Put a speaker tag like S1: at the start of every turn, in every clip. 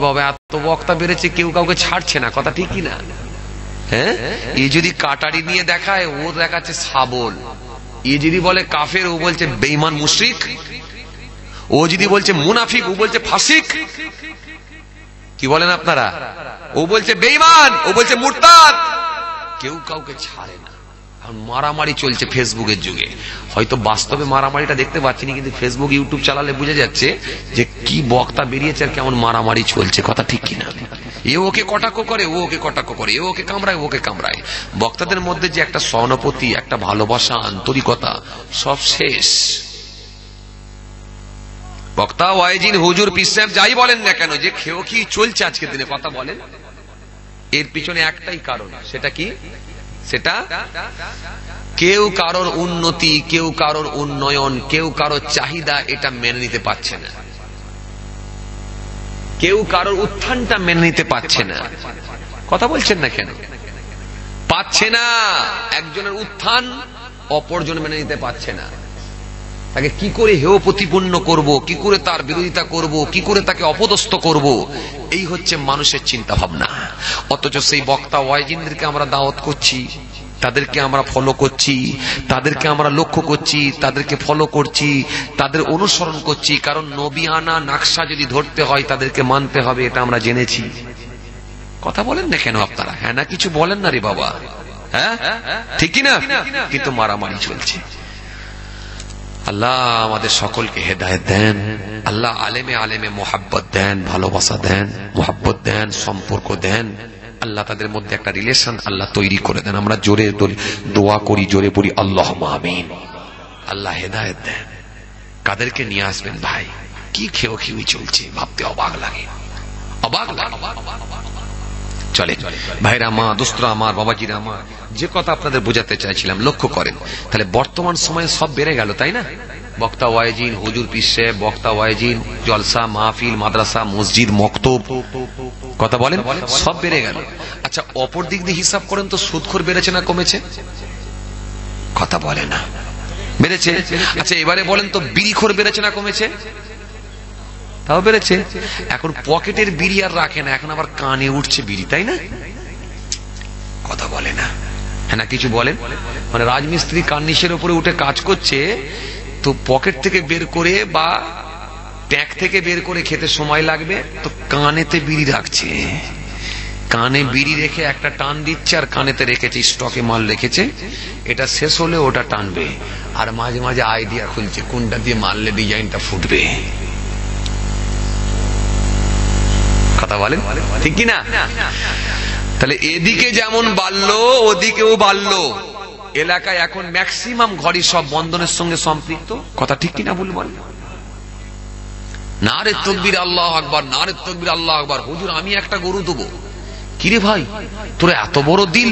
S1: বাবা এত বক্তা বেড়েছে, কেউ কাউকে ছাড়ছে না, কথা ঠিক কি না? হ্যাঁ, এ যদি কাটারি নিয়ে দেখায়, ও দেখাচ্ছে শাবল। এ যদি বলে কাফের, ও বলছে বেঈমান মুশরিক। ও যদি বলছে মুনাফিক, ও বলছে ফাসিক। কি বলেন আপনারা? ও বলছে বেঈমান, ও বলছে মুরতাদ। কেউ কাউকে ছাড়ে না। মারামারি চলছে ফেসবুকের যুগে। হয়তো বাস্তবে মারামারিটা দেখতে পাচ্ছি না, কিন্তু ফেসবুক ইউটিউব চালালে বোঝা যাচ্ছে যে কি বক্তা বেরিয়েছে আর কেমন মারামারি চলছে, কথা ঠিক কিনা? এ ওকে কটাক্ষ করে, ও ওকে কটাক্ষ করে, এ ওকে কামড়ায়, ওকে কামড়ায়। বক্তাদের মধ্যে যে একটা সহানুভূতি, একটা ভালোবাসা, আন্তরিকতা, সব শেষ। বক্তা, ওয়াইজিন, হুজুর, পীর সাহেব যাই বলেন না কেন, যে খেয়েও কি চলছে আজকের দিনে, কথা বলেন, এর পিছনে একটাই কারণ। সেটা কি? সেটা কেউ কারোর উন্নতি, কেউ কারোর উন্নয়ন, কেউ কারোর চাহিদা এটা মেনে নিতে পারছে না। কেউ কারোর উত্থানটা মেনে নিতে পারছে না। কথা বলছেন না কেন? পাচ্ছে না। একজনের উত্থান অপরজন মেনে নিতে পারছে না। তাকে কি করে হেয় প্রতিপন্ন করব, কি করে তার বিরোধিতা করব, কি করে তাকে অপদস্থ করব, এই হচ্ছে মানুষের চিন্তা ভাবনা। অথচ সেই বক্তা ওয়াইজিনদেরকে আমরা দাওয়াত করছি, তাদেরকে আমরা ফলো করছি, তাদেরকে আমরা লক্ষ্য করছি, তাদেরকে ফলো করছি, তাদের অনুসরণ করছি। কারণ নবিয়ানা নকশা যদি ধরতে হয়, তাদেরকে মানতে হবে, এটা আমরা জেনেছি। কথা বলেন না কেন আপনারা? হ্যাঁ না কিছু বলেন না রে বাবা? হ্যাঁ ঠিক না? কিন্তু মারামারি চলছে। আল্লাহ আমাদের সকলকে হেদায়েত দেন। আল্লাহ আলেমে আলেমে মোহাব্বত দেন, ভালোবাসা দেন, মোহাব্বত দেন, সম্পর্ক দেন। আল্লাহ তাদের মধ্যে একটা রিলেশন আল্লাহ তৈরি করে দেন। আমরা জোরে দোয়া করি, জোরে বলি আল্লাহুম্মা আমিন। আল্লাহ হেদায়েত দেন। কাদেরকে নিয়ে আসবেন ভাই? কি খেয়ে চলছে, ভাবতে অবাক লাগে, অবাক লাগে। চলে ভাইরা, মা, দোস্তরা আমার, বাবাজিরা আমার, যে কথা আপনাদের বোঝাতে চাইছিলাম, লক্ষ্য করেন। তাহলে বর্তমান সময়ে সব বেড়ে গেল, তাই না? বক্তা ওয়াইজিন, হুজুর, পীর সাহেব, বক্তা ওয়াইজিন, জলসা, মাহফিল, মাদ্রাসা, মসজিদ, মক্তব, কথা বলেন, সব বেড়ে গেল। আচ্ছা, অপর দিক দিয়ে হিসাব করেন তো, সুদখোর বেড়েছে না কমেছে? কথা বলে না, বেড়েছে। আচ্ছা এবারে বলেন তো, বিড়িখোর বেড়েছে না কমেছে? তাও বেড়েছে। এখন পকেটের বিড়ি আর রাখে না, এখন আবার কানে উঠছে বিড়ি, তাই না? কথা বলে না। হ্যাঁ না কিছু বলেন? মানে রাজমিস্ত্রি কার্নিশের উপরে উঠে কাজ করছে, তো পকেট থেকে বের করে বা ট্যাঙ্ক থেকে বের করে খেতে সময় লাগবে, তো কানেতে বিড়ি রাখছে। কানে বিড়ি রেখে একটা টান দিচ্ছে, আর কানেতে রেখেছে, স্টকে মাল রেখেছে, এটা শেষ হলে ওটা টানবে। আর মাঝে মাঝে আইডিয়া খুলছে কোনটা দিয়ে মারলে ডিজাইনটা ফুটবে। কথা বলেন ঠিক কিনা? তাহলে এদিকে যেমন বাড়লো, ওদিকেও বাড়লো। এলাকায় এখন ম্যাক্সিমাম ঘরই সব বন্ধনের সঙ্গে সম্পৃক্ত, কথা ঠিক কিনা ভুল বল? নারে তাকবীর, আল্লাহু আকবার, নারে তাকবীর, আল্লাহু আকবার। হুজুর আমি একটা গরু দেবো। কিরে ভাই, তোর এত বড় দিল,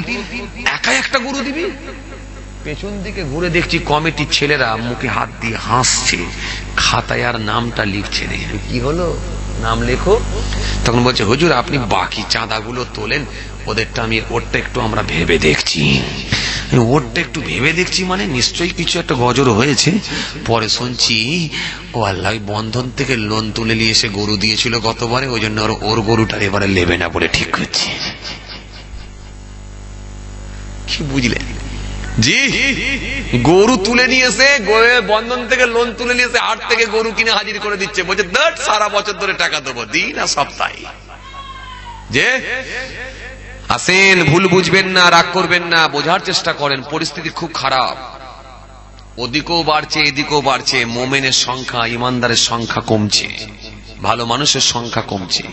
S1: একা একটা গরু দিবি? পেছন দিকে ঘুরে দেখছি কমিটির ছেলেরা মুখে হাত দিয়ে হাসছে, খাতায় আর নামটা লিখছে। কি হলো, নাম লেখো। তখন বলছে হুজুর আপনি বাকি চাঁদাগুলো তোলেন, ওদেরটা আমি, ওরটা একটু আমরা ভেবে দেখছি। ওরটা একটু ভেবে দেখছি মানে নিশ্চয়ই কিছু একটা গজর হয়েছে। পরে শুনছি ও আল্লাহ বন্ধন থেকে লোন তুলে নিয়ে এসে গরু দিয়েছিল গতবারে, ওই জন্য ওর গরুটার এবারে লেবে না বলে ঠিক করছে। কি বুঝলেন? জি, গরু তুলে নিয়েছে, বন্ধন থেকে লোন তুলে নিয়েছে, হাট থেকে গরু কিনে হাজির করে দিচ্ছে, বলছে সারা বছর ধরে টাকা দেবো, দিই না সপ্তাহে। যে আসেন, ভুল বুঝবেন না, রাগ করবেন না, বোঝার চেষ্টা করেন, পরিস্থিতি খুব খারাপ। ওদিকেও বাড়ছে, এদিকেও বাড়ছে। মোমেনের সংখ্যা, ইমানদারের সংখ্যা কমছে, ভালো মানুষের সংখ্যা কমছে।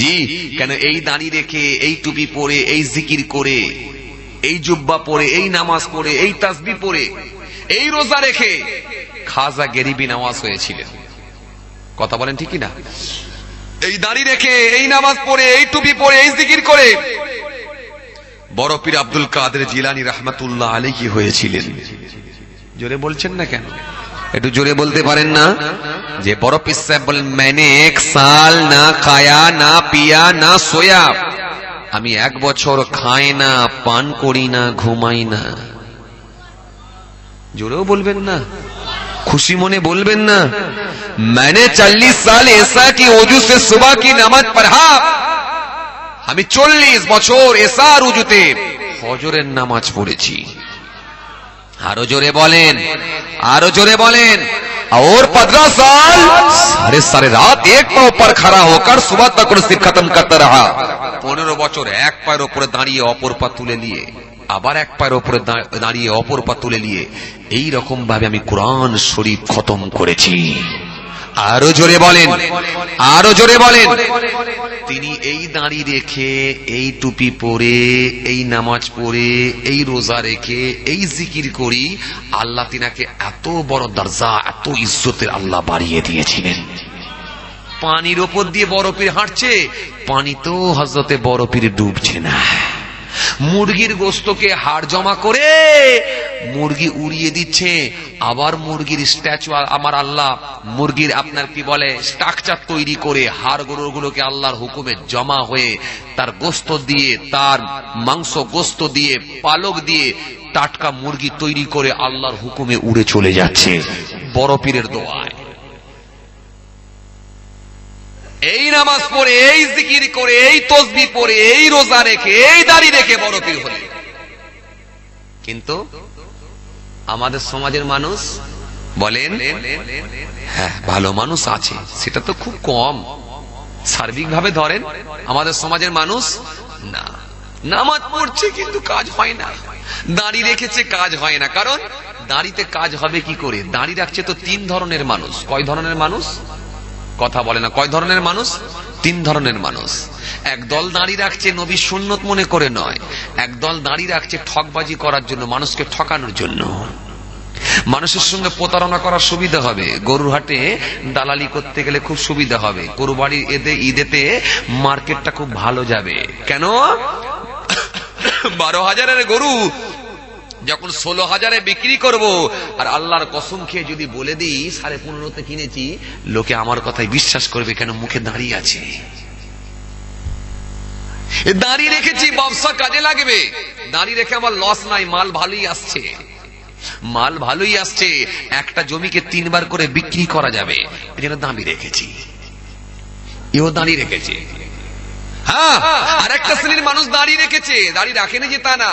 S1: জি, কেন? এই দাঁড়িয়ে রেখে, এই টুপি পরে, এই জিকির করে, এই জুব্বা পরে, এই নামাজ পড়ে, এই তাসবিহ পড়ে, এই রোজা রেখে খাজা গরিবি নওয়াজ হয়েছিলেন। কথা বলেন ঠিক না? এই দাড়ি রেখে, এই নামাজ পড়ে, এই টুপি পরে, এই জিকির করে বড় পীর আব্দুল কাদের জিলানী রাহমাতুল্লাহ আলাইহি হয়েছিলেন। জোরে বলছেন না কেন? একটু জোরে বলতে পারেন না? যে বড় পীর সাহেব বলেন, मैंने एक साल ना खाया ना पिया ना सोया, আমি 1 বছর খাই না, পান করি না, ঘুমাই না। জোরেও বলবেন না? खुशी मने बोलबेन ना, मैंने 40 साल ऐसा कि वजू से सुबह की नमाज पढ़ा, আমি 40 বছর এসার উজুতে ফজরের নামাজ পড়েছি। আরো জোরে বলেন, আরো জোরে বলেন। और 15 साल सारे रात एक पांव पर खड़ा होकर सुबह तक उसे खत्म करता रहा। 15 বছর এক পায়ের উপরে দাঁড়িয়ে অপর পা তুলে নিয়ে আবার এক পায়ের উপরে দাঁড়িয়ে অপর পা তুলে নিয়ে এই রকম ভাবে আমি কোরআন শরীফ খতম করেছি। আরো জোরে বলেন, আরো জোরে বলেন। তিনি এই দাঁড়ি রেখে, এই টুপি পরে, এই নামাজ পড়ে, এই রোজা রেখে, এই জিকির করি, আল্লাহ তিনাকে এত বড় দরজা, এত ইজ্জতের আল্লাহ বাড়িয়ে দিয়েছিলেন। পানির ওপর দিয়ে বড় পীর হাঁটছে, পানি তো হযরতে বড় পীর ডুবছে না। মুরগির গোস্তকে হাড় জমা করে মুরগি উড়িয়ে দিচ্ছে, আবার মুরগির স্ট্যাচু আমার আল্লাহ মুরগির আপনার কি বলে স্ট্রাকচার তৈরি করে হাড় গুলোকে আল্লাহর হুকুমে জমা হয়ে তার গোস্ত দিয়ে, তার মাংস গোস্ত দিয়ে, পালক দিয়ে টাটকা মুরগি তৈরি করে আল্লাহর হুকুমে উড়ে চলে যাচ্ছে বড় পীরের দোয়ায়। এই নামাজ পড়ে, এই জিকির করে, এই তসবিহ পড়ে, এই রোজা রেখে, এই দাড়ি রেখে বড় পীর হলেন। কিন্তু আমাদের সমাজের মানুষ বলেন, হ্যাঁ ভালো মানুষ আছে, সেটা তো খুব কম। সার্বিকভাবে ধরেন আমাদের সমাজের মানুষ না, নামাজ পড়ছে কিন্তু কাজ হয় না, দাড়ি রেখেছে কাজ হয় না। কারণ দাড়িতে কাজ হবে কি করে? দাড়ি রাখছে তো 3 ধরনের মানুষ। কয় ধরনের মানুষ? কথা বলে না। কয় ধরনের মানুষ? 3 ধরনের মানুষ। একদল দাড়ি রাখছে নবীর সুন্নত মনে করে নয়, একদল দাড়ি রাখছে ঠকবাজি করার জন্য, মানুষকে ঠকানোর জন্য। মানুষের সঙ্গে প্রতারণা করার সুবিধা হবে, গরুর হাটে দালালি করতে গেলে খুব সুবিধা হবে, গরুবাড়ির ঈদেতে মার্কেটটা খুব ভালো যাবে। কেন? 12,000-এর গরু যখন 16,000-এ বিক্রি করব, আর আল্লাহর কসম খেয়ে যদি বলে দিই 15.5-তে কিনেছি, লোকে আমার কথায় বিশ্বাস করবে। কেন? মুখে দাঁড়িয়ে আছে, দাঁড়িয়ে রেখেছি, ব্যবসা কাজে লাগবে। দাঁড়িয়ে রেখে আমার লস নাই, মাল ভালোই আসছে, মাল ভালোই আসছে। একটা জমিকে 3 বার করে বিক্রি করা যাবে, এই জন্য দাঁড়িয়ে রেখেছি। এও দাঁড়িয়ে রেখেছে। হ্যাঁ, আর একটা শ্রেণীর মানুষ দাঁড়িয়ে রেখেছে, দাঁড়িয়ে রাখেনি যে তা না।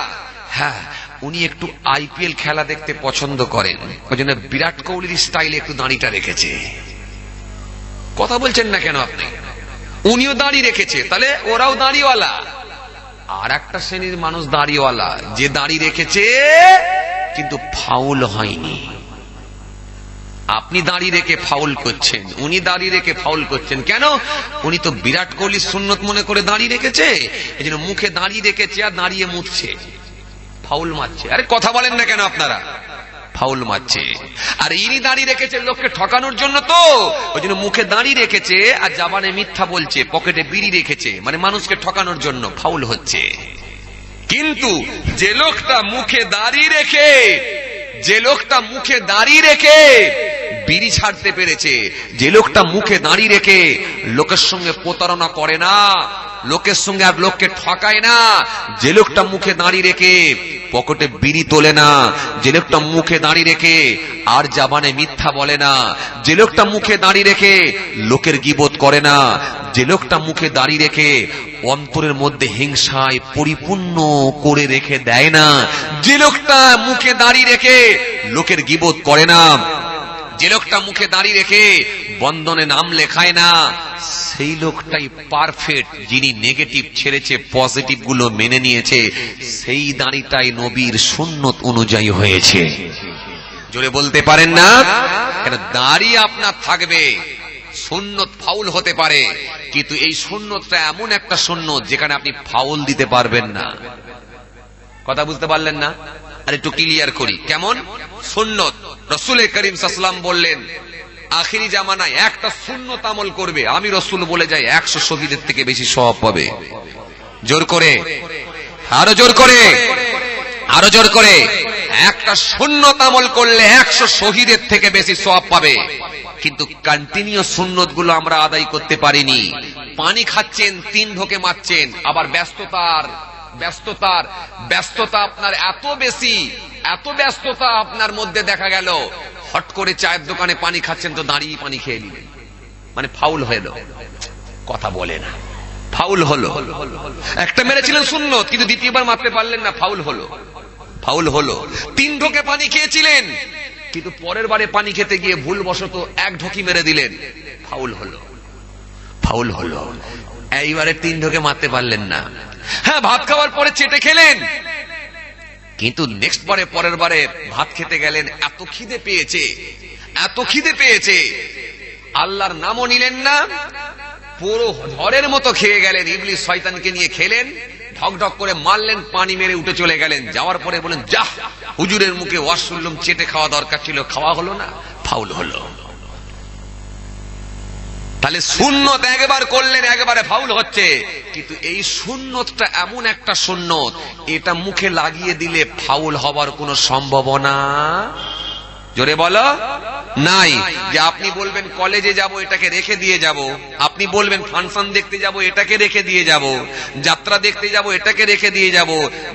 S1: হ্যাঁ, উনি একটু আইপিএল খেলা দেখতে পছন্দ করেন, ওই জন্য বিরাট কোহলির স্টাইলে একটু দাঁড়িটা রেখেছে। কথা বলছেন না কেন আপনি? উনিও দাঁড়িয়ে রেখেছে, তাহলে ওরাও দাঁড়িওয়ালা। আর একটা শ্রেণীর মানুষ দাঁড়িওয়ালা, যে দাঁড়িয়ে রেখেছে কিন্তু ফাউল হয়নি। আপনি দাঁড়িয়ে রেখে ফাউল করছেন, উনি দাঁড়িয়ে রেখে ফাউল করছেন। কেন? উনি তো বিরাট কোহলির সুন্নত মনে করে দাঁড়িয়ে রেখেছে, এই জন্য মুখে দাঁড়িয়ে রেখেছে আর দাঁড়িয়ে মুছছে, ফাউল মারছে। আরে কথা বলেন না কেন আপনারা? ফাউল মারছে। আর ইনি দাঁড়িয়ে রেখেছে লোককে ঠকানোর জন্য, তো ওই জন্য মুখে দাঁড়িয়ে রেখেছে আর জবানে মিথ্যা বলছে, পকেটে বিড়ি রেখেছে, মানে মানুষকে ঠকানোর জন্য ফাউল হচ্ছে। কিন্তু যে লোকটা মুখে দাঁড়িয়ে রেখে, যে লোকটা মুখে দাঁড়িয়ে রেখে বিড়ি ছাড়তে পেরেছে, যে লোকটা মুখে দাঁড়িয়ে রেখে লোকের সঙ্গে প্রতারণা করে না, লোকের সঙ্গে আর লোককে ঠকায় না, যে লোকটা মুখে দাঁড়িয়ে রেখে পকেটে বিড়ি তোলে না, যে লোকটা মুখে দাঁড়িয়ে রেখে আর জবানে মিথ্যা বলে না, যে লোকটা মুখে দাঁড়িয়ে রেখে লোকের গীবত করে না, যে লোকটা মুখে দাঁড়িয়ে রেখে অন্তরের মধ্যে হিংসায় পরিপূর্ণ করে রেখে দেয় না, যে লোকটা মুখে দাঁড়িয়ে রেখে লোকের গীবত করে না, যে লোকটা মুখে দাঁড়িয়ে রেখে বন্ধনে নাম লেখায় না, সেই লোকটাই পারফেক্ট। যিনি নেগেটিভ ছেড়েছে, পজিটিভ গুলো মেনে নিয়েছে, সেই দাঁড়িটাই নবীর সুন্নত অনুযায়ী হয়েছে। জোরে বলতে পারেন না? কেন? দাড়ি আপনার থাকবে, সুন্নত ফাউল হতে পারে, কিন্তু এই সুন্নতটা এমন একটা সুন্নত যেখানে আপনি ফাউল দিতে পারবেন না। কথা বুঝতে পারলেন না? আর একটু ক্লিয়ার করি। কেমন সুন্নত? রাসূল করিম সাল্লাল্লাহু আলাইহি ওয়াসাল্লাম বললেন, আখিরি জামানায় একটা সুন্নত আমল করবে, আমি রাসূল বলে যাই 100 শহীদের থেকে বেশি সওয়াব পাবে। জোর করে, আরো জোর করে, আরো জোর করে। একটা সুন্নত আমল করলে 100 শহীদের থেকে বেশি সওয়াব পাবে। কিন্তু কন্টিনিউ সুন্নত গুলো আমরা আদায় করতে পারিনি। পানি খাচ্ছেন, 3 ঢোকে মারছেন, আবার ব্যস্ততা আপনার এত বেশি, এত ব্যস্ততা আপনার মধ্যে দেখা গেল, হট করে চায়ের দোকানে পানি খাচ্ছেন তো দাঁড়িয়ে পানি খেয়ে নিলেন, মানে ফাউল হলো, কথা বলে না, ফাউল হলো। একটা মেরেছিলেন সুন্নত, কিন্তু দ্বিতীয়বার মারতে পারলেন না, ফাউল হলো, ফাউল হলো। 3 ঢোকে পানি খেয়েছিলেন, কিন্তু পরের বারে পানি খেতে গিয়ে ভুলবশত 1 ঢোকি মেরে দিলেন, ফাউল হলো, ফাউল হলো। এইবারে 3 ঢোকে মারতে পারলেন না। হ্যাঁ, ভাত খাওয়ার পরে চেটে খেলেন, কিন্তু নেক্সট বারে পরের বারে ভাত খেতে গেলেন, এত খিদে পেয়েছে, এত খিদে পেয়েছে, আল্লাহর নামও নিলেন না, পুরো ঝড়ের মতো খেয়ে গেলেন। ইবলিস শয়তানকে নিয়ে খেলেন, ঢক ঢক করে মারলেন, পানি মেরে উঠে চলে গেলেন। যাওয়ার পরে বলেন, যাহ, হুজুরের মুখে ওয়াজ শুনলাম, চেটে খাওয়া দরকার ছিল, খাওয়া হলো না, ফাউল হলো। তাহলে সুন্নত একবার করলেন, একবারে ফাউল হচ্ছে। কিন্তু এই সুন্নতটা এমন একটা সুন্নত, এটা মুখে লাগিয়ে দিলে ফাউল হবার কোনো সম্ভাবনা, জোরে বলো, নাই। যে আপনি বলবেন কলেজে যাব, এটাকে রেখে দিয়ে যাব, আপনি বলবেন ফাংশন দেখতে যাব, এটাকে রেখে দিয়ে যাব, যাত্রা দেখতে যাব, এটাকে রেখে দিয়ে যাব,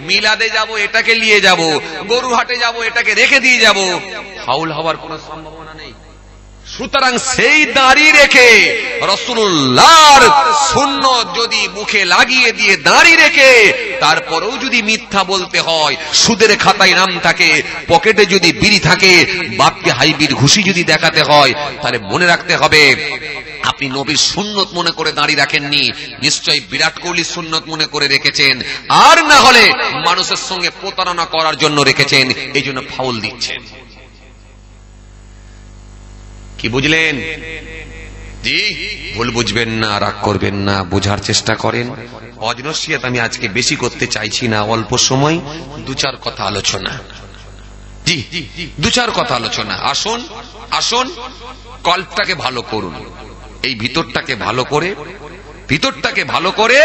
S1: মিলাদে যাব, এটাকে নিয়ে যাব, গরুহাটে যাব, এটাকে রেখে দিয়ে যাব, ফাউল হওয়ার কোনো সম্ভাবনা নেই। সুতরাং সেই দাড়ি রেখে রাসূলুল্লাহর সুন্নত যদি মুখে লাগিয়ে দিয়ে দাড়ি রেখে তারপরেও যদি মিথ্যা বলতে হয়, সুদের খাতায় নাম থাকে, পকেটে যদি বিড়ি থাকে, বাপকে হাইবির ঘুষি যদি দেখাতে হয়, তাহলে মনে রাখতে হবে আপনি নবীর সুন্নত মনে করে দাড়ি রাখেননি, নিশ্চয়ই বিরাট কোহলির সুন্নত মনে করে রেখেছেন, আর না হলে মানুষের সঙ্গে প্রতারণা করার জন্য রেখেছেন, এই জন্য ফাউল দিচ্ছেন। কি বুঝলেন? জি, ভুল বুঝবেন না, রাগ করবেন না, বোঝার চেষ্টা করেন। অজনসিয়াত আমি আজকে বেশি করতে চাইছি না, অল্প সময় 2-4 কথা আলোচনা। জি, 2-4 কথা আলোচনা। আসুন আসুন, কল্পটাকে ভালো করুন, এই ভিতরটাকে ভালো করে, ভিতরটাকে ভালো করে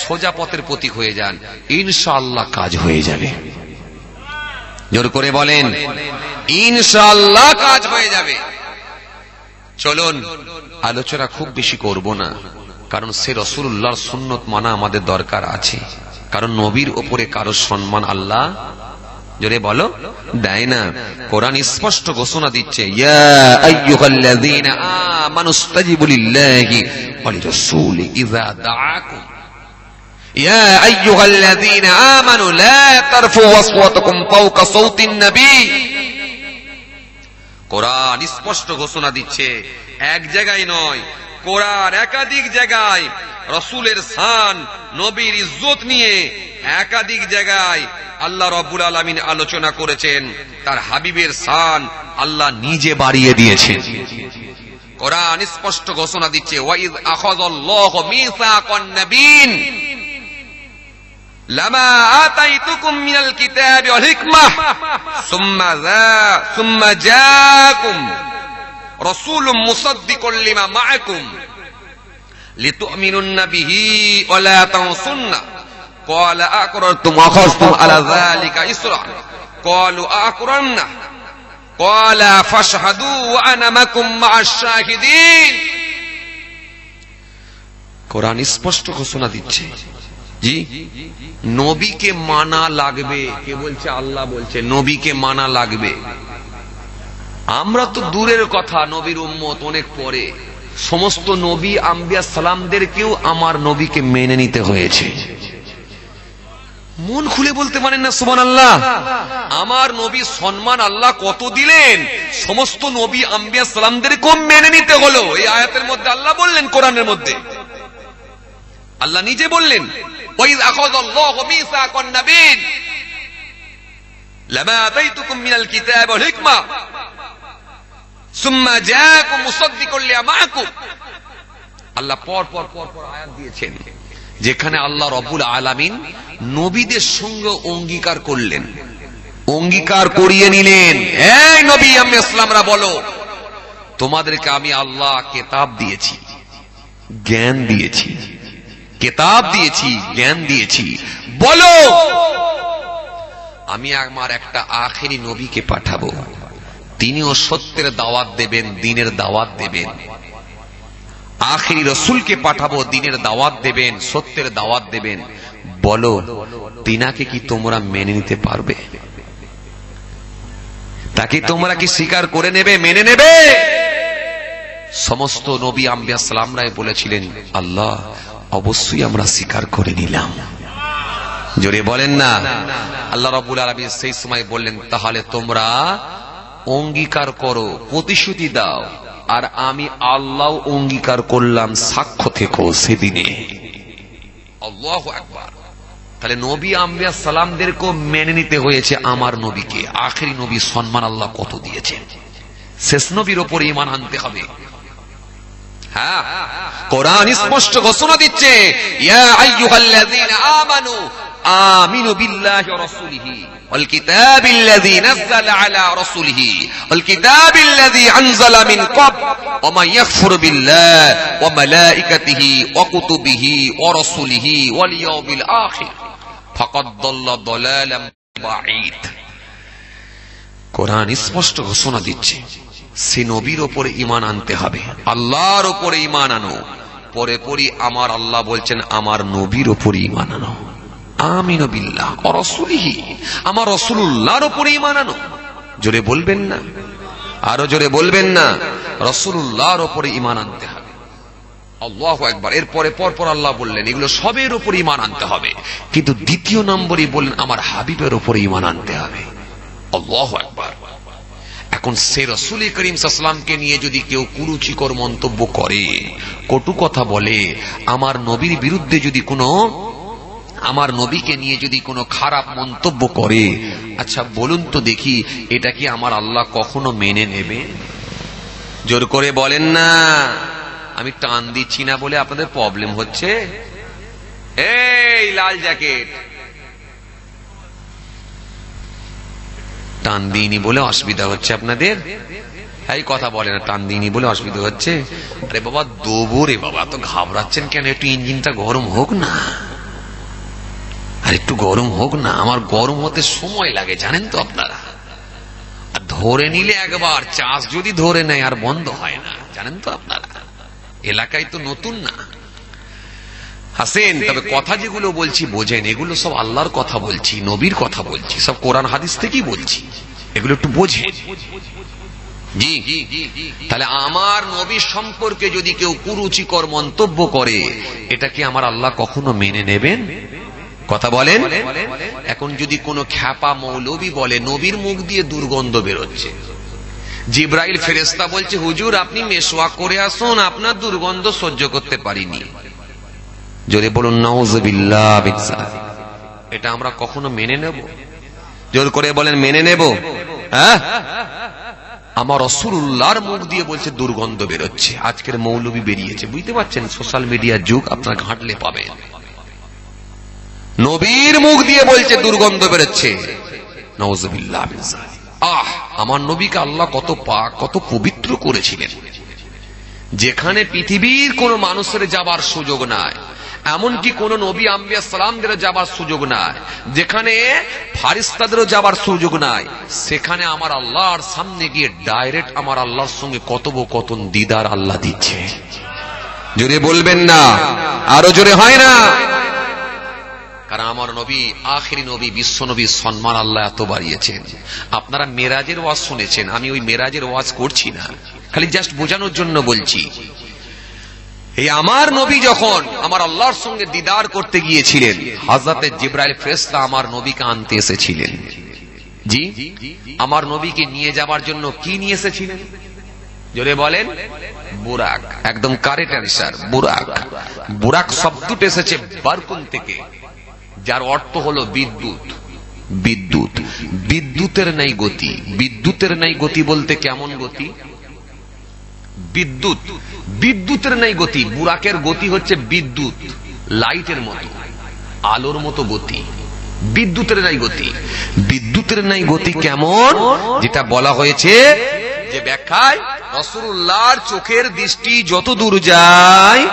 S1: সোজা পথের প্রতীক হয়ে যান, ইনশাআল্লাহ কাজ হয়ে যাবে। জোর করে বলেন, ইনশাআল্লাহ কাজ হয়ে যাবে। চলুন, আলোচনা খুব বেশি করব না, কারণ সে রাসূলুল্লাহর সুন্নত মানা আমাদের দরকার আছে। কারণ নবীর উপরে কারো সম্মান আল্লাহ, জোরে বলো, দেয় না। কোরআন স্পষ্ট ঘোষণা দিচ্ছে, ইয়া আইয়ুহাল্লাযীনা আমানুস্তাজিবু লিল্লাহি ওয়া লিরাসূলি ইযা দাআকুম, ইয়া আইয়ুহাল্লাযীনা আমানু লা তারফু আসওয়াতাকুম ফাওকা সাওতিন নবী। কোরআন স্পষ্ট ঘোষণা দিচ্ছে, এক জায়গায় নয়, কোরআন একাধিক জায়গায় রাসূলের শান, নবীর ইজ্জত নিয়ে একাধিক জায়গায় আল্লাহ রাব্বুল আলামিন আলোচনা করেছেন। তার হাবিবের শান আল্লাহ নিজে বাড়িয়ে দিয়েছেন। কোরআন স্পষ্ট ঘোষণা দিচ্ছে, ওয়াইদ আখাযাল্লাহু মিসাকান নাবিয়্যিন লামা আতাইতুকুম মিনাল কিতাবি ওয়াল হিকমাহ সুম্মা জাআকুম রাসূলুম মুসাদ্দিকুল লিমা মাআকুম লিতু'মিনুন্না বিহি ওয়া লা তানসুন্না ক্বালা আকরারতুম ওয়া আখাযতুম আলা যালিকা ইসরা ক্বালু আকরারনা ক্বালা ফাশহাদু ওয়া আনা মাকুম মা'আশ শাহিদিন। কোরআন স্পষ্ট ঘোষণা দিচ্ছে, জি, নবীকে মানা লাগবে। কে বলছে? আল্লাহ বলছে নবীকে মানা লাগবে। আমরা তো দূরের কথা, নবীর উম্মত অনেক পরে। সমস্ত নবী আম্বিয়া সালামদেরকেও আমার নবীকে মেনে নিতে হয়েছে। মন খুলে বলতে পারেন না সুবহানাল্লাহ? আমার নবী সম্মান আল্লাহ কত দিলেন, সমস্ত নবী আম্বিয়া সালামদেরকেও মেনে নিতে হলো। এই আয়াতের মধ্যে আল্লাহ বললেন, কোরআনের মধ্যে আল্লাহ নিজে বললেন, ওয়াইদ আখাযাল্লাহু মিসাকান নাবিয়্যিন লামা আতাইতুকুম মিনাল কিতাবি ওয়াল হিকমাহ সুম্মা জাআকুম মুসাদ্দিকুল লিমা মাআকুম। আল্লাহ পর পর আয়াত দিয়েছেন যেখানে আল্লাহ রাব্বুল আলামিন নবীদের সঙ্গে অঙ্গীকার করলেন, অঙ্গীকার করিয়ে নিলেন, এই নবী আম্বিয়া সালামরা বলো, তোমাদেরকে আমি আল্লাহ কিতাব দিয়েছি, জ্ঞান দিয়েছি, কিতাব দিয়েছি, জ্ঞান দিয়েছি, বলো আমি আমার একটা আখেরি নবীকে পাঠাবো, তিনিও সত্যের দাওয়াত দেবেন, দ্বীনের দাওয়াত দেবেন। আখেরি রাসূলকে পাঠাবো, দ্বীনের দাওয়াত দেবেন, সত্যের দাওয়াত দেবেন, বলো তিনাকে কি তোমরা মেনে নিতে পারবে? তাকে তোমরা কি স্বীকার করে নেবে, মেনে নেবে? সমস্ত নবী আম্বিয়া সালামরাই বলেছিলেন, আল্লাহ অবশ্যই আমরা স্বীকার করে নিলাম। জোরে বলেন না। আল্লাহ রাব্বুল আলামিন সেই সময় বললেন, তাহলে তোমরা অঙ্গীকার করো, প্রতিশ্রুতি দাও, আর আমি আল্লাহ অঙ্গীকার করলাম, সাক্ষ্য থেকো সেদিনে। আল্লাহু আকবার। তাহলে নবী আম্বিয়া সালামদেরকেও মেনে নিতে হয়েছে আমার নবীকে। আখেরি নবী সম্মান আল্লাহ কত দিয়েছেন, শেষ নবীর ওপর ঈমান আনতে হবে। হ্যাঁ, কোরআন স্পষ্ট ঘোষণা দিচ্ছে, ইয়া আইয়ুহাল্লাযীনা আমানু আমিনু বিল্লাহি ওয়া রাসূলিহি ওয়াল কিতাবিল্লাযী নাযালা আলা রাসূলিহি ওয়াল কিতাবিল্লাযী আনজালা মিন ক্বাবল ওয়া মান ইয়াকফুর বিল্লাহি ওয়া মালাইকাতিহি ওয়া কুতুবিহি ওয়া রাসূলিহি ওয়াল ইয়াউমিল আখির ফাকাদ দাল্লা দালালাম বাঈদ। কোরআন স্পষ্ট ঘোষণা দিচ্ছে, সে নবীর ওপরে ঈমান আনতে হবে, আল্লাহর ওপরে ঈমান আনো। পরে পরে আমার আল্লাহ বলছেন, আমার নবীর ওপরে ঈমান আনো। আমিনু বিল্লাহ ওয়া রাসূলিহি, আমার রাসূলুল্লাহর ওপরে ঈমান আনো। জোরে বলবেন না, আরো জোরে বলবেন না। রাসূলুল্লাহর ওপরে ঈমান আনতে হবে। আল্লাহু আকবার। এরপরে পরপর আল্লাহ বললেন, এগুলো সবের ওপরে ঈমান আনতে হবে, কিন্তু দ্বিতীয় নম্বরই বললেন, আমার হাবিবের ওপরে ঈমান আনতে হবে। আল্লাহু আকবার। এখন সে রাসূল করিম সাল্লাল্লাহু আলাইহি ওয়াসাল্লামকে নিয়ে যদি কেউ কুরুচিকর মন্তব্য করে, কটু কথা বলে, আমার নবীর বিরুদ্ধে যদি কোনো, আমার নবীকে নিয়ে যদি কোনো খারাপ মন্তব্য করে, আচ্ছা বলুন তো দেখি, এটা কি আমার আল্লাহ কখনো মেনে নেবে? জোর করে বলেন না। আমি টান দিচ্ছি না বলে আপনাদের প্রবলেম হচ্ছে। এই লাল জ্যাকেট, টান দিইনি বলে অসুবিধা হচ্ছে আপনাদের? এই কথা বলে না, টান দিইনি বলে অসুবিধা হচ্ছে। আরে বাবা দেবো রে বাবা, তো ঘাবড়াচ্ছেন কেন? একটু ইঞ্জিনটা গরম হোক না, আর একটু গরম হোক না। আমার গরম হতে সময় লাগে জানেন তো আপনারা। আর ধরে নিলে একবার, চাষ যদি ধরে নেয় আর বন্ধ হয় না, জানেন তো আপনারা। এলাকায় তো নতুন না। হাসেন, তবে কথা যেগুলো বলছি বোঝেন, এগুলো সব আল্লাহর কথা বলছি, নবীর কথা বলছি, সব কোরআন হাদিস থেকেই বলছি, এগুলো একটু বোঝেন। জি, তাহলে আমার নবীর সম্পর্কে যদি কেউ কুরুচিকর মন্তব্য করে, এটা কি আমার আল্লাহ কখনো মেনে নেবেন? কথা বলেন। এখন যদি কোনো খ্যাপা মৌলবী বলে, নবীর মুখ দিয়ে দুর্গন্ধ বেরোচ্ছে, জিব্রাইল ফেরেশতা বলছে, হুজুর আপনি মেসওয়াক করে আসুন, আপনার দুর্গন্ধ সহ্য করতে পারিনি। জোরে বলুন নাউযুবিল্লাহ বিজ্জালিক। এটা আমরা কখনো মেনে নেব? জোর করে বলেন, মেনে নেব? হ্যাঁ, আমার রাসূলুল্লাহর মুখ দিয়ে বলছে দুর্গন্ধ বেরোচ্ছে। আজকের মৌলবী বেরিয়েছে, বুঝতে পারছেন, সোশ্যাল মিডিয়ার যুগ, আপনারা ঘাঁটলে পাবেন। নবীর মুখ দিয়ে বলছে দুর্গন্ধ বেরোচ্ছে, নাউযুবিল্লাহ বিজ্জালিক। আমার নবীকে আল্লাহ কত পাক, কত পবিত্র করেছিলেন, যেখানে পৃথিবীর কোন মানুষের যাবার সুযোগ নাই, এমনকি কোন নবী আম্বিয়া সালামদের যাবার সুযোগ নাই, যেখানে ফারিস্তাদেরও যাবার সুযোগ নাই, সেখানে আমার আল্লাহর সামনে গিয়ে ডাইরেক্ট আমার আল্লাহর সঙ্গে কথোপকথন, দিদার আল্লাহ দিচ্ছে। জোরে বলবেন না, আরো জোরে হয় না? কারণ আমার নবী আখেরি নবী, বিশ্ব নবীর সম্মান আল্লাহ এত বাড়িয়েছেন। আপনারা মেরাজের ওয়াজ শুনেছেন, আমি ওই মেরাজের ওয়াজ করছি না, খালি জাস্ট বোঝানোর জন্য বলছি। এই আমার নবী যখন আমার আল্লাহর সঙ্গে দিদার করতে গিয়েছিলেন, হযরতে জিবরাইল ফেরেশতা আমার নবীকে আনতে এসেছিলেন। জি, আমার নবীকে নিয়ে যাবার জন্য কি নিয়ে এসেছিলেন? জোরে বলেন। বুরাক। একদম কারেক্ট অ্যানসার, বুরাক। বুরাক শব্দটা এসেছে বারকুন থেকে, যার অর্থ হলো বিদ্যুৎ। বিদ্যুৎ, বিদ্যুতের নাই গতি। বিদ্যুতের নাই গতি বলতে কেমন গতি? বিদ্যুৎ, বিদ্যুতের নাই গতি। বুরাকের গতি হচ্ছে বিদ্যুৎ, লাইটের মতো, আলোর মতো গতি। বিদ্যুতের নাই গতি। বিদ্যুতের নাই গতি কেমন? যেটা বলা হয়েছে যে ব্যাখ্যায়, রাসূলুল্লাহর চোখের দৃষ্টি যত দূর যায়,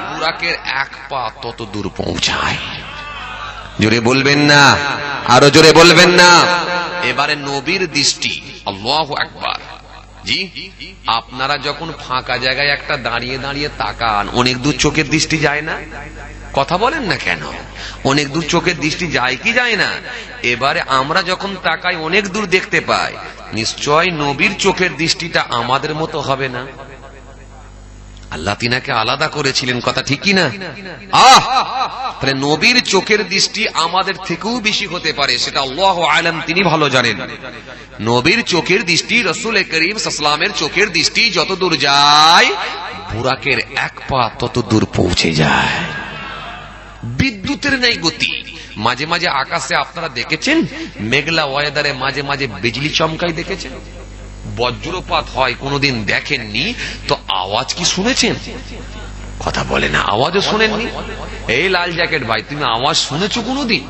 S1: বুরাকের এক পা তত দূর পৌঁছায়। জোরে বলবেন না, আরো জোরে বলবেন না। এবারে নবীর দৃষ্টি, আল্লাহু আকবার। জি, আপনারা যখন ফাঁকা জায়গায় একটা দাঁড়িয়ে দাঁড়িয়ে তাকান, অনেক দূর চোখের দৃষ্টি যায় না? কথা বলেন না কেন? অনেক দূর চোখের দৃষ্টি যায় কি যায় না? এবারে আমরা যখন তাকাই অনেক দূর দেখতে পাই, নিশ্চয় নবীর চোখের দৃষ্টিটা আমাদের মতো হবে না। আল্লাহ তিনাকে আলাদা করেছিলেন, কথা ঠিক কি না? তাহলে নবীর চোখের দৃষ্টি আমাদের থেকেও বেশি হতে পারে, সেটা আল্লাহু আ'লাম, তিনি ভালো জানেন। নবীর চোখের দৃষ্টি, রাসূল করিম সাল্লাল্লাহু আলাইহি ওয়াসাল্লামের চোখের দৃষ্টি যত দূর যায়, বুরাকের এক পা তত দূর পৌঁছে যায়। বিদ্যুতের নেই গতি। মাঝে মাঝে আকাশে আপনারা দেখেছেন মেঘলা ওয়েদারে মাঝে মাঝে বিজলি চমকাই দেখেছেন? বজ্রপাত হয় কোনোদিন দেখেননি তো আওয়াজ কি শুনেছেন? কথা বলে না, আওয়াজও শুনেননি? এই লাল জ্যাকেট ভাই, তুমি আওয়াজ শুনেছো কোনোদিন?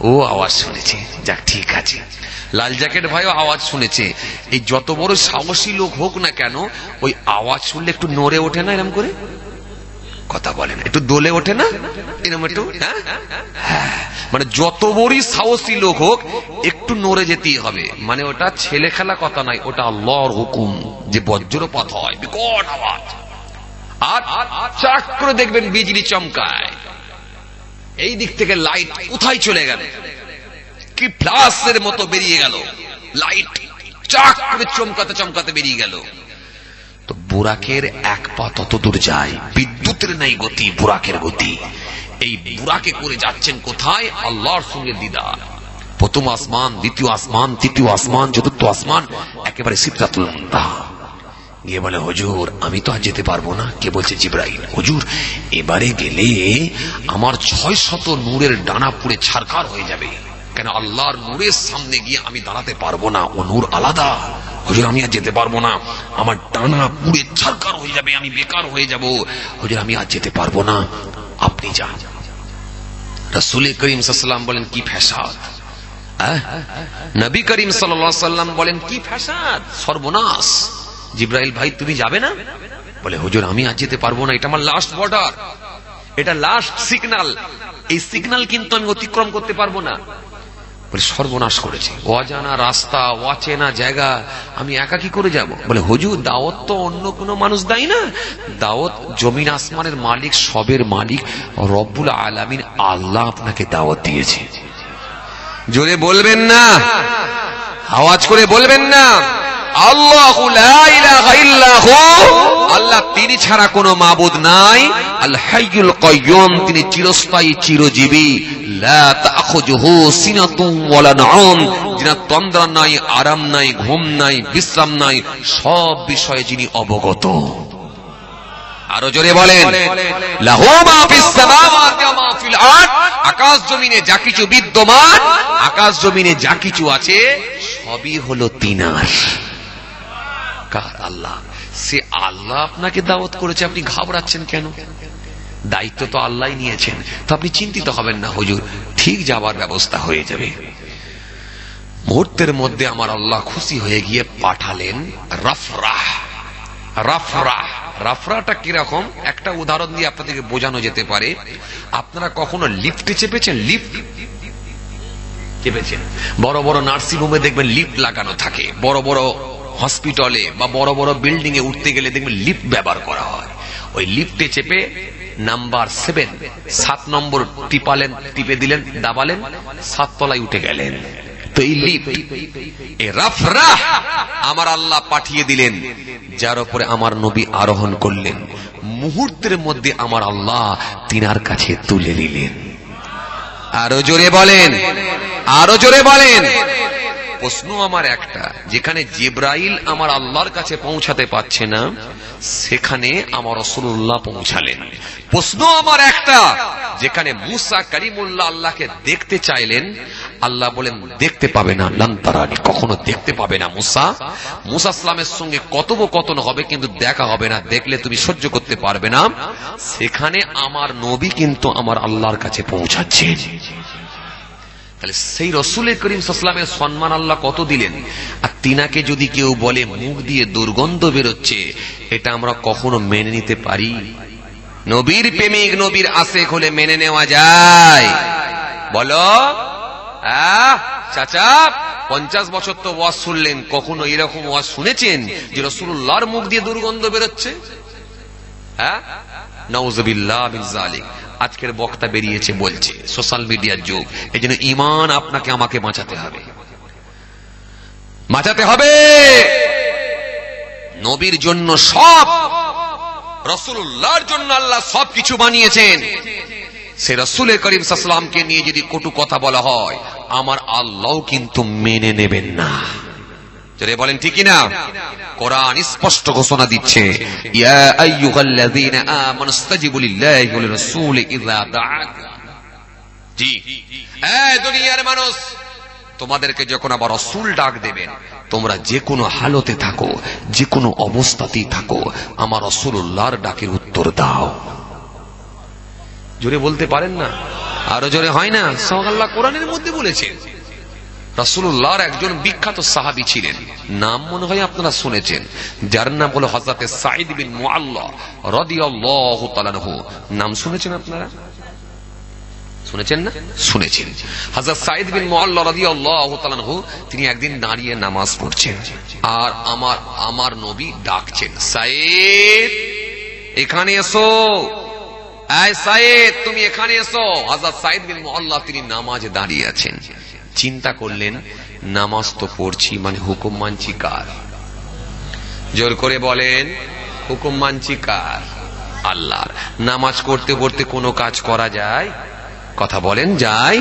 S1: ও আওয়াজ শুনেছে, যাক ঠিক আছে। লাল জ্যাকেট ভাইও আওয়াজ শুনেছে। এই যত বড় সাহসী লোক হোক না কেন, ওই আওয়াজ শুনলে একটু নড়ে ওঠে না এরকম করে? কথা বলেন, একটু দোলে ওঠে না এরকম একটু? হ্যাঁ, মানে যত বড়ই সাহসী লোক হোক একটু নড়ে যেতেই হবে। মানে ওটা ছেলে খেলা কথা নয়, ওটা আল্লাহর হুকুম যে বজ্রপাত হয়, বিকট আওয়াজ। আর চাক করে দেখবেন বিজলি চমকায়, এই দিক থেকে লাইট কোথায় চলে গেল, কি ফ্লাশের মতো বেরিয়ে গেল লাইট, চাক করে চমকাতে চমকাতে বেরিয়ে গেল। তো বুরাকের এক পা তত দূর যায়। বিদ্যুতের নাই গতি, বুরাকের গতি। এই বুরাকে করে যাচ্ছেন কোথায়? আল্লাহর সঙ্গে দিদার। প্রথম আসমান, দ্বিতীয় আসমান, তৃতীয় আসমান, চতুর্থ আসমান, একেবারে সিদরাতুল মুনতাহা। গিয়ে বলে, হুজুর আমি তো আর যেতে পারবো না। কে বলছে? জিবরাইল। হুজুর এবারে গেলে আমার 600 নূরের ডানা পুড়ে ছারখার হয়ে যাবে। কেন? আল্লাহর নূরের সামনে গিয়ে আমি দাঁড়াতে পারবো না, ও নূর আলাদা। হুজুর আমি আর যেতে পারবো না, আমার ডানা পুড়ে ছারখার হয়ে যাবে, আমি বেকার হয়ে যাব। হুজুর আমি আর যেতে পারবো না, আপনি যান। রাসূল করিম সাল্লাল্লাহু আলাইহি ওয়াসাল্লাম বলেন, কি ফ্যাসাদ! নবী করিম সাল্লাল্লাহু আলাইহি ওয়াসাল্লাম বলেন, কি ফ্যাসাদ, সর্বনাশ! জিবরাইল ভাই তুমি যাবে না? বলে, হুজুর আমি আর যেতে পারবো না, এটা আমার লাস্ট বর্ডার, এটা লাস্ট সিগন্যাল, এই সিগন্যাল কিন্তু আমি অতিক্রম করতে পারবো না। বলে, সর্বনাশ করেছে, অজানা রাস্তা, অচেনা জায়গা, আমি একা কি করে যাব? বলে, হুজুর দাওয়াত তো অন্য কোনো মানুষ দেয় না, দাওয়াত জমিন আসমানের মালিক, সবের মালিক রব্বুল আলামিন আল্লাহ আপনাকে দাওয়াত দিয়েছে। জোরে বলবেন না, আওয়াজ করে বলবেন না, আল্লাহু লা ইলাহা ইল্লাহু, আল্লাহ তিনি ছাড়া কোনো মাবুদ নাই। আল হাইয়ুল কাইয়ুম, তিনি চিরস্থায়ী চিরজীবী। লা তাখুযুহু সিনাতুন ওয়ালা নাওম, যিনি তন্দ্রা নাই, আরাম নাই, ঘুম নাই, বিশ্রাম নাই, সব বিষয়ে যিনি অবগত। আরো জোরে বলেন, লাহু মা ফিস সামাওয়াতি ওয়া মা ফিল আরদ, আকাশ জমিনে যা কিছু বিদ্যমান, আকাশ জমিনে যা কিছু আছে সবই হলো তিনার। কার? আল্লাহ। সে আল্লাহ আপনাকে দাওয়াত করেছে, আপনি ঘাবড়াচ্ছেন কেন? দায়িত্ব তো আল্লাহই নিয়েছেন, তো আপনি চিন্তিত হবেন না, হুজুর ঠিক যাবার ব্যবস্থা হয়ে যাবে। মুহূর্তের মধ্যে আমার আল্লাহ খুশি হয়ে গিয়ে পাঠালেন রাফরাহ। রাফরাহ, রাফরাহটা কিরকম একটা উদাহরণ দিয়ে আপনাদেরকে বোঝানো যেতে পারে। আপনারা কখনো লিফটে চেপেছেন? লিফট চেপেছেন? বড় বড় নার্সিং হোমে দেখবেন লিফট লাগানো থাকে, বড় বড় হসপিটালে বা বড় বড় বিল্ডিং এ উঠতে গেলে দেখবেন লিফট ব্যবহার করা হয়। ওই লিফটে চেপে নাম্বার 7 নম্বর টিপালেন, টিপে দিলেন, দাবালেন, 7 তলায় উঠে গেলেন। তো এই লিফট, এই রাফরাহ আমার আল্লাহ পাঠিয়ে দিলেন, যার উপরে আমার নবী আরোহণ করলেন। মুহূর্তের মধ্যে আমার আল্লাহ তিনার কাছে তুলে নিলেন। আরো জোরে বলেন, আরো জোরে বলেন। প্রশ্ন আমার একটা, যেখানে জিবরাইল আমার আল্লাহর কাছে পৌঁছাতে পারছে না, সেখানে আমার রাসূলুল্লাহ পৌঁছালেন। প্রশ্ন আমার একটা, যেখানে মুসা কালিমুল্লাহ আল্লাহকে দেখতে চাইলেন, আল্লাহ বলেন দেখতে পাবে না, লান তারানি, কখনো দেখতে পাবে না। মুসা ইসলামের সঙ্গে কথোপকথন হবে কিন্তু দেখা হবে না, দেখলে তুমি সহ্য করতে পারবে না। সেখানে আমার নবী কিন্তু আমার আল্লাহর কাছে পৌঁছাচ্ছেন। তাহলে সেই রাসূল করিম সাল্লাল্লাহু আলাইহি ওয়াসাল্লামের সম্মান আল্লাহ কত দিলেন। আর তিনাকে যদি কেউ বলে মুখ দিয়ে দুর্গন্ধ বেরোচ্ছে, এটা আমরা কখনো মেনে নিতে পারি? নবীর প্রেমিক, নবীর আশিক হলে মেনে নেওয়া যায়? বলো চাচা, 50 বছর তো ওয়াজ শুনলেন, কখনো এরকম ওয়াজ শুনেছেন যে রাসূলুল্লাহর মুখ দিয়ে দুর্গন্ধ বেরোচ্ছে? হ্যাঁ, নাউযুবিল্লাহ মিন যালিক। আজকের বক্তা বেরিয়েছে বলছে সোশ্যাল মিডিয়ার যুগ, এই জন্য ঈমান আপনাকে আমাকে বাঁচাতে হবে, বাঁচাতে হবে। নবীর জন্য সব, রাসূলুল্লাহর জন্য আল্লাহ সবকিছু বানিয়েছেন। সে রাসূল করিম সাল্লাল্লাহু আলাইহি ওয়াসাল্লামকে নিয়ে যদি কটু কথা বলা হয়, আমার আল্লাহ কিন্তু মেনে নেবেন না। জোরে বলেন ঠিক কি না? কোরআন স্পষ্ট ঘোষণা দিচ্ছে, ইয়া আইয়ুহাল্লাযীনা আমানু ইসতাজিবু লিল্লাহি ওয়া লির-রাসূলি ইযা দাআকুম। জি, এই দুনিয়ার মানুষ, তোমাদেরকে যখন আবার রাসূল ডাক দেবেন, তোমরা যে কোনো হালতে থাকো, যে কোনো অবস্থাতেই থাকো, আমার রাসূলুল্লাহর ডাকের উত্তর দাও। জোরে বলতে পারেন না? আরো জোরে হয় না? সুবহানাল্লাহ। কোরআনের মধ্যে বলেছেন। রাসূলুল্লাহর একজন বিখ্যাত সাহাবী ছিলেন, নাম মনে হয় আপনারা শুনেছেন, যার নাম হলো হযরত সাঈদ বিন মুআল্লা রাদিয়াল্লাহু তাআলা আনহু। নাম শুনেছেন আপনারা? শুনেছেন না? শুনেছেন। হযরত সাঈদ বিন মুআল্লা রাদিয়াল্লাহু তাআলা আনহু তিনি একদিন দাঁড়িয়ে নামাজ পড়ছেন, আর আমার নবী ডাকছেন, সাঈদ এখানে এসো, এই সাঈদ তুমি এখানে এসো। হযরত সাঈদ বিন মুআল্লা তিনি নামাজে দাঁড়িয়ে আছেন। চিন্তা করলেন, নামাজ তো পড়ছি, মানে হুকুম মানছি কার? জোর করে বলেন, হুকুম মানছি কার? আল্লাহর। নামাজ করতে করতে কোনো কাজ করা যায়? কথা বলেন, যায়?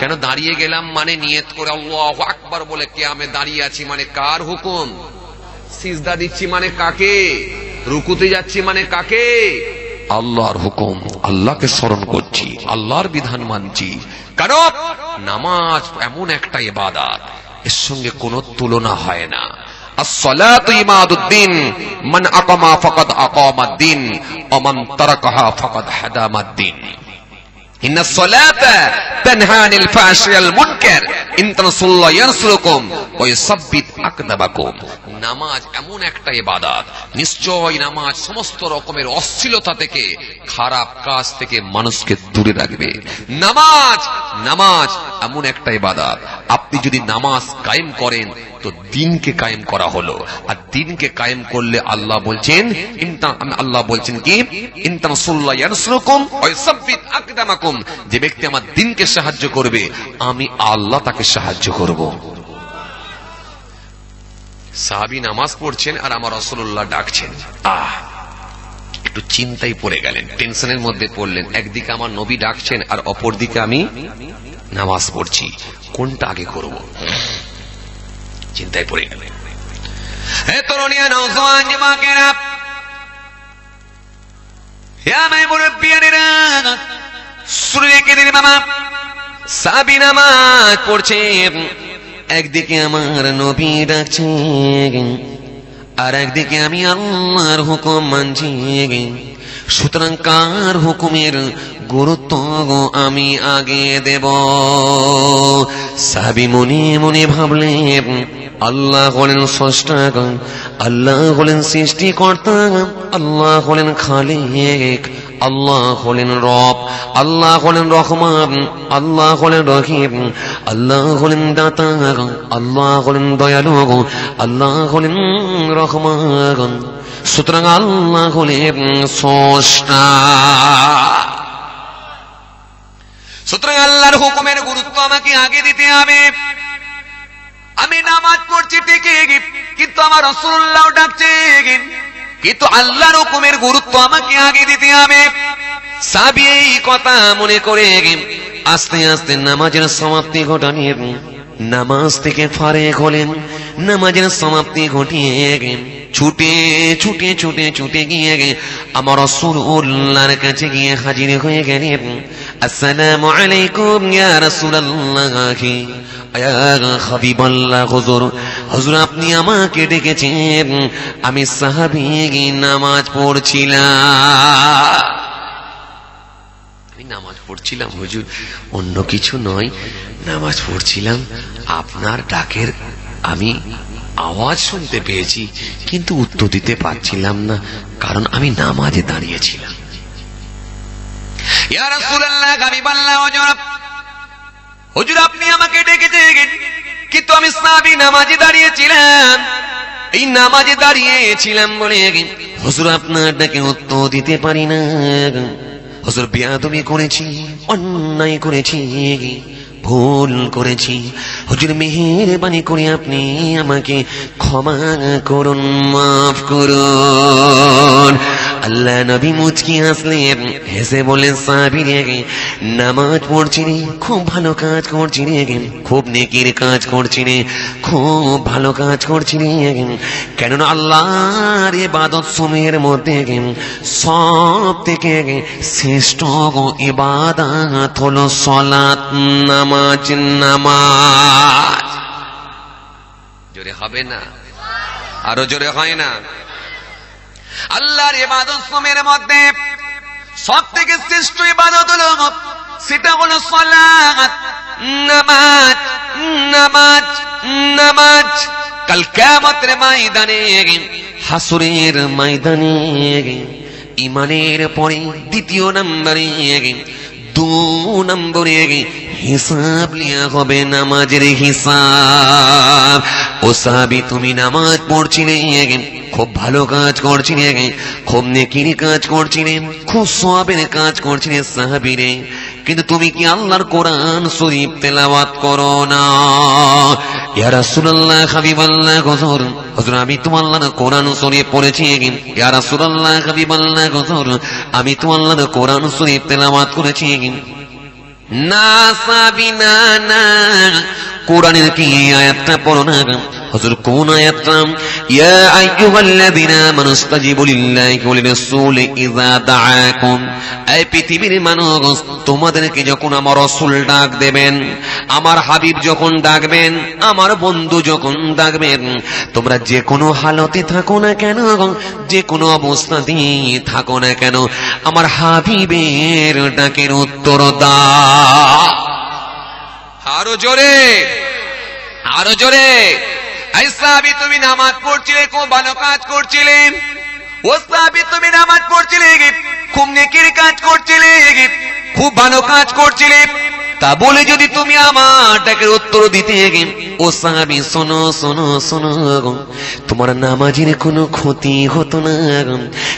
S1: কেন দাঁড়িয়ে গেলাম মানে নিয়ত করে আল্লাহু আকবার বলে কিয়ামে দাঁড়িয়ে আছি মানে কার হুকুম? সিজদা দিচ্ছি মানে কাকে? রুকুতে যাচ্ছি মানে কাকে? আল্লাহর হুকুম, আল্লাহকে স্মরণ করছি, আল্লাহর বিধান মানছি। কারণ নামাজ এমন একটা ইবাদত, এর সঙ্গে কোনো তুলনা হয় না। as-salatu imaduddin, man aqama faqad aqama ad-din wa man tarakaha faqad hadama ad-din। inna as-salata tanha 'anil fahsha'i wal munkar in tansullaha yansurukum wa yusabbit aqdabakum। নামাজ এমন একটা ইবাদত, নিশ্চয় নামাজ সমস্ত রকমের অশ্লীলতা থেকে, খারাপ কাজ থেকে মানুষকে দূরে রাখবে। নামাজ এমন একটা ইবাদত, আপনি যদি নামাজ কায়েম করেন তো দ্বীনকে কায়েম করা হলো। আর দ্বীনকে কায়েম করলে আল্লাহ বলছেন কি, ইন তানসুল্লাহ ইয়ানসুরুকুম ওয়া ইউসাব্বিত আকদামাকুম। যে ব্যক্তি আমার দ্বীনকে সাহায্য করবে, আমি আল্লাহ তাকে সাহায্য করব। সাহাবী নামাজ পড়ছেন আর আমার রাসূলুল্লাহ ডাকছেন। একটু চিন্তায় পড়ে গেলেন, টেনশনের মধ্যে পড়লেন। একদিকে আমার নবী ডাকছেন আর অপরদিকে আমি নামাজ পড়ছি, কোনটা আগে করব? চিন্তায় পড়ে গেলেন। হে তরুণিয়া, নওজওয়ান যুবকেরা, হে আমার মুরব্বিয়ানেরা, শুনে কে দিন মামা, সাহাবী নামাজ পড়ছে, একদিকে আমার নবী ডাকছেন আর একদিকে আমি আল্লাহর হুকুম মানছি। সুতরাং কার হুকুমের গুরুত্ব আমি আগে দেব? সাহাবী মনে মনে ভাবলেন, আল্লাহ হলেন স্রষ্টা, আল্লাহ হলেন সৃষ্টিকর্তা, আল্লাহ হলেন খালিক, আল্লাহ হলেন রব, আল্লাহ হলেন রহমান, আল্লাহ হলেন রহিম, আল্লাহ হলেন দাতা, আল্লাহ হলেন দয়ালু, আল্লাহ হলেন রহমান। সুতরাং আল্লাহ হলেন স্রষ্টা। সুতরাং আল্লাহর হুকুমের গুরুত্ব আমাকে আগে দিতে হবে। আমি নামাজ পড়ছি ঠিকই, কিন্তু আমার রাসূলুল্লাহ ডাকছে, কিন্তু আল্লাহর হুকুমের গুরুত্ব আমাকে আগে দিতে হবে। সাহাবী এই কথা মনে করে আস্তে আস্তে নামাজের সমাপ্তি ঘটানিয়ে নামাজ থেকে ফারেক হলেন। নামাজের সমাপ্তি ঘটিয়ে ছুটে ছুটে ছুটে ছুটে গিয়ে আমার রাসূলুল্লাহর কাছে গিয়ে হাজির হয়ে গেলেন। আসসালামু আলাইকুম ইয়া রাসূলুল্লাহ, ইয়া হাবিবাল্লাহ। হুজুর আপনি আমাকে ডেকেছেন, আমি সাহাবী নামাজ পড়ছিলাম। নামাজ পড়ছিলাম হুজুর, অন্য কিছু নয়, নামাজ পড়ছিলাম, আপনার ডাকের আমি আওয়াজ শুনতে পেয়েছি, কিন্তু উত্তর দিতে পারছিলাম না, কারণ আমি নামাজে দাঁড়িয়েছিলাম। ইয়া রাসূলুল্লাহ, হাবিবাল্লাহ, হুজুর আপনি আমাকে ডেকেছেন, কিন্তু আমি সাহাবী নামাজে দাঁড়িয়েছিলাম। এই নামাজে দাঁড়িয়েছিলাম বলে হুজুর আপনার ডাকে উত্তর দিতে পারি না।
S2: হুজুর বেয়াদবি করেছি, অন্যায় করেছি, ভুল করেছি, হুজুর মেহেরবানি করে আপনি আমাকে ক্ষমা করুন, মাফ করুন। আল্লাহ নবী মুচকি হাসলেন, হেসে বলেন, সাহাবী রে, নামাজ পড়ছি রে, খুব ভালো কাজ করছি রে, খুব নেকির কাজ করছি রে, খুব ভালো কাজ করছি রে। কেননা আল্লাহর ইবাদত সমূহের মধ্যে সব থেকে শ্রেষ্ঠ ইবাদত হলো সালাত, নামাজ। নামাজ
S1: জোরে হবে না? আরো জোরে হয় না? আল্লাহর ইবাদত সমূহের মধ্যে সব থেকে শ্রেষ্ঠ ইবাদত হলো, সেটা হলো সালাত, নামাজ। নামাজ নামাজ কাল কিয়ামতের ময়দানে,
S2: হাসরের ময়দানে ইমানের পরে দ্বিতীয় নম্বরে, 2 নম্বরে হিসাব লিয়া হবে, নামাজের হিসাব। ও সাহাবী, তুমি নামাজ পড়ছিলে, খুব ভালো কাজ করছিলে, খুব নেকির কাজ করছিলে, খুব সওয়াবের কাজ করছিলে সাহাবী রে, কিন্তু তুমি কি আল্লাহর কোরআন শরীফ তেলাওয়াত করো না? ইয়া রাসূলুল্লাহ, হাবিবাল্লাহ, হুজুর, হুজুর আমি তো আল্লাহর কোরআন শরীফ পড়েছি। ইয়া রাসূলুল্লাহ, হাবিবাল্লাহ, হুজুর আমি তো আল্লাহর কোরআন শরীফ তেলাওয়াত করেছি। না সাহাবী, না না, কোরআনের কি আয়াতটা পড়ো না? হুজুর কোন আয়াতটা? ইয়া আইয়ুহাল্লাযীনা আমানু ইসতাজিবু লিল্লাহি ওয়া লির-রাসূলি ইযা দাআকুম। এই পৃথিবীর মানুষ, তোমাদেরকে যখন আমার রাসূল ডাক দেবেন, আমার হাবিব যখন ডাকবেন, আমার বন্ধু যখন ডাকবেন, তোমরা যে কোনো হালতে থাকো না কেন, যে কোনো অবস্থাতেই থাকো না কেন, আমার হাবিবের ডাকের উত্তর দাও।
S1: আরো জোরে, আরো জোরে। এই সাহাবী, তুমি নামাজ পড়ছিলে, খুব ভালো কাজ করছিলে। ও সাহাবী, তুমি নামাজ পড়ছিলে, খুব নেকির কাজ করছিলে, খুব ভালো কাজ করছিলে। তা বলে যদি তুমি আমার ডাকের উত্তর দিতে, ও সাহাবী শোনো শোনো শোনো, তোমার নামাজের কোনো ক্ষতি হতো না,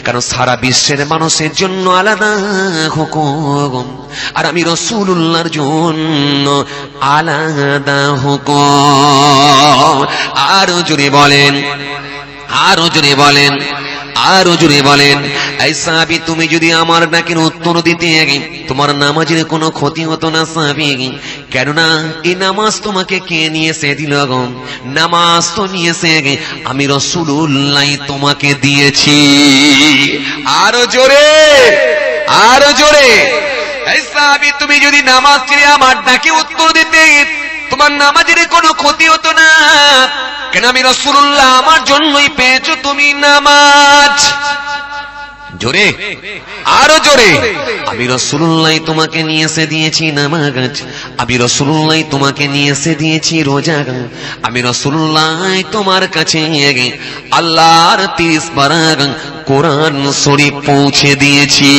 S1: কারণ সারা বিশ্বের মানুষের জন্য আলাদা হুকুম, আর আমি রাসূলুল্লাহর জন্য আলাদা হুকুম। আরো জোরে বলেন, আরো জোরে বলেন, আরো জোরে বলেন। এই সাহাবী, তুমি যদি আমার ডাকের উত্তর দিতে, তোমার নামাজের কোনো ক্ষতি হতো না সাহাবী, কেননা এই নামাজ তোমাকে কে নিয়েছে দিল? নামাজ তো নিয়েছে আমি রাসূলুল্লাহ তোমাকে দিয়েছি। আরো জোরে, আরো জোরে। এই সাহাবী, তুমি যদি নামাজ ছেড়ে আমার ডাকে উত্তর দিতে, তোমার নামাজের কোনো ক্ষতি হতো না, কেন আমি রাসূলুল্লাহ আমার জন্যই পেয়েছো তুমি নামাজ। জোরে, আরো জোরে। আমি রাসূলুল্লাহ তোমাকে নিয়ে এসে দিয়েছি নামাজ, আমি রাসূলুল্লাহ তোমাকে নিয়ে এসে দিয়েছি রোজা, আমি রাসূলুল্লাহ তোমার কাছে আল্লাহর 30 পারা কোরআন শরীফ পৌঁছে দিয়েছি।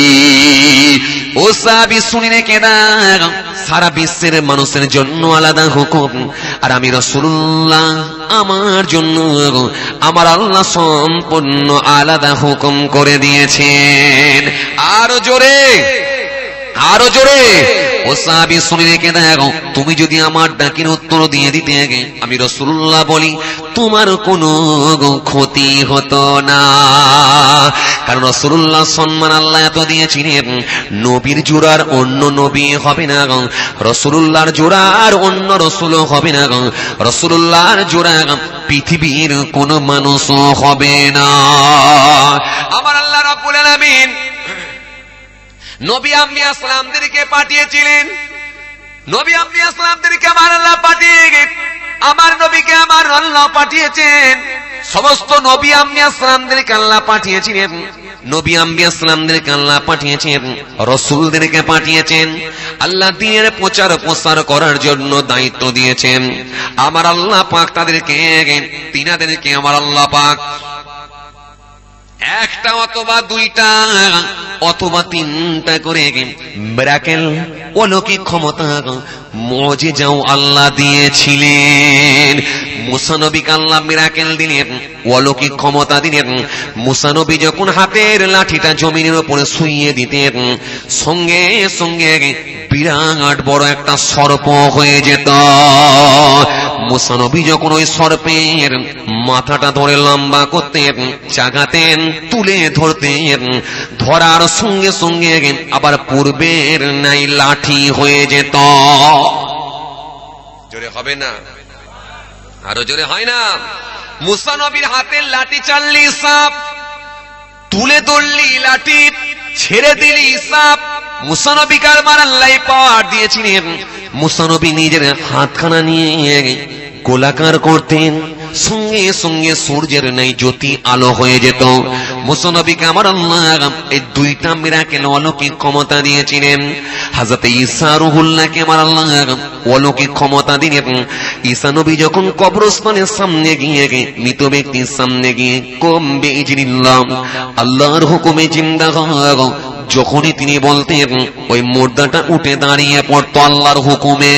S1: ও সাহাবী, শুনে রেখে দাও, সারা বিশ্বের মানুষের জন্য আলাদা হুকুম, আর আমি রাসূলুল্লাহ আমার জন্য আমার আল্লাহ সম্পূর্ণ আলাদা হুকুম করে দিয়েছেন। আরো জোরে, আরো জোরে। ও সাহাবী, শুনে রেখে দাও, তুমি যদি আমার ডাকের উত্তর দিয়ে দিতে, আমি রাসূলুল্লাহ বলি, তোমার কোনো ক্ষতি হতো না, কারণ রাসূলুল্লাহ সম্মান আল্লাহ এত দিয়েছিলেন, নবীর জোড়ার অন্য নবী হবে না, রাসূলুল্লাহর জোড়ার অন্য রাসূল হবে না, রাসূলুল্লাহর জোড়া পৃথিবীর কোনো মানুষও হবে না। আমার আল্লাহ রাব্বুল আলামিন নবী আম্বিয়া সালামদেরকে পাঠিয়েছিলেন, নবী আম্বিয়া সালামদেরকে আমার আল্লাহ পাঠিয়ে, আমার নবীকে আমার আল্লাহ পাঠিয়েছেন। সমস্ত নবী আম্বিয়া সালামদেরকে আল্লাহ পাঠিয়েছিলেন, নবী আম্বিয়া সালামদেরকে আল্লাহ পাঠিয়েছেন, রাসূলদেরকে পাঠিয়েছেন। আল্লাহ দ্বীনের প্রচার প্রসার করার জন্য দায়িত্ব দিয়েছেন। আমার আল্লাহ পাক তাদেরকে, তিনাদেরকে আমার আল্লাহ পাক একটা অথবা দুইটা অথবা তিনটা করে মিরাকেল, অলৌকিক ক্ষমতা, মুজিজাও আল্লাহ দিয়েছিলেন।
S2: মুসা নবীকে আল্লাহ মিরাকেল দিলেন, অলৌকিক ক্ষমতা দিলেন। মুসা নবী যখন হাতের লাঠিটা জমিনের উপরে শুইয়ে দিতেন, সঙ্গে সঙ্গে বিরাট বড় একটা সর্প হয়ে যেত। মুসা নবী যখন ওই সর্পের মাথাটা ধরে লম্বা করতেন, চাগাতেন, তুলে ধরতেন, ধরার সঙ্গে সঙ্গে আবার পূর্বের নাই লাঠি হয়ে যেত।
S1: জোরে হবে না? আরো জোরে হয় না? মুসা নবীর হাতের লাঠি চাললি সাপ, তুলে ধরলি লাঠি, ছেড়ে দিলি সাপ।
S2: মুসা নবীকে আমার আল্লাহ পাওয়ার দিয়েছিলেন। মুসা নবী নিজের হাতখানা নিয়ে গোলাকার করতেন, সঙ্গে সঙ্গে সূর্যের ন্যায় জ্যোতি আলো হয়ে যেত। মুসা নবীকে আমার আল্লাহ এই দুইটা মিরাকেল অলৌকিক ক্ষমতা দিয়েছিলেন। হযরত ঈসা রুহুল্লাহকে আমার আল্লাহ অলৌকিক ক্ষমতা দিলেন। ঈসা নবী যখন কবরস্থানের সামনে গিয়ে মৃত ব্যক্তির সামনে গিয়ে কম বিইজনিল্লাহ আল্লাহর হুকুমে জিন্দা হয়, যখনই তিনি বলতেন ওই মুর্দাটা উঠে দাঁড়িয়ে পড়তো আল্লাহর হুকুমে।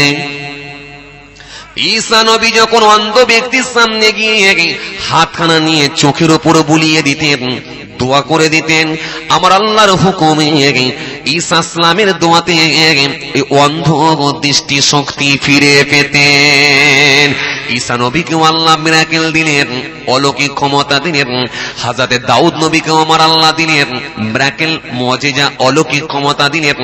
S2: ঈসা নবী যখন অন্ধ ব্যক্তির সামনে গিয়ে হাতখানা নিয়ে চোখের উপর বুলিয়ে দিতেন, দোয়া করে দিতেন আমার আল্লাহর হুকুমে, ঈসা ইসলামের দোয়াতে এই অন্ধ দৃষ্টি শক্তি ফিরে পেতেন। ঈসা নবীকেও আল্লাহ মিরাকেল দিলেন, অলৌকিক ক্ষমতা দিলেন। হযরত দাউদ নবীকেও আমার আল্লাহ দিলেন মিরাকেল, মুজিজা, অলৌকিক ক্ষমতা দিলেন।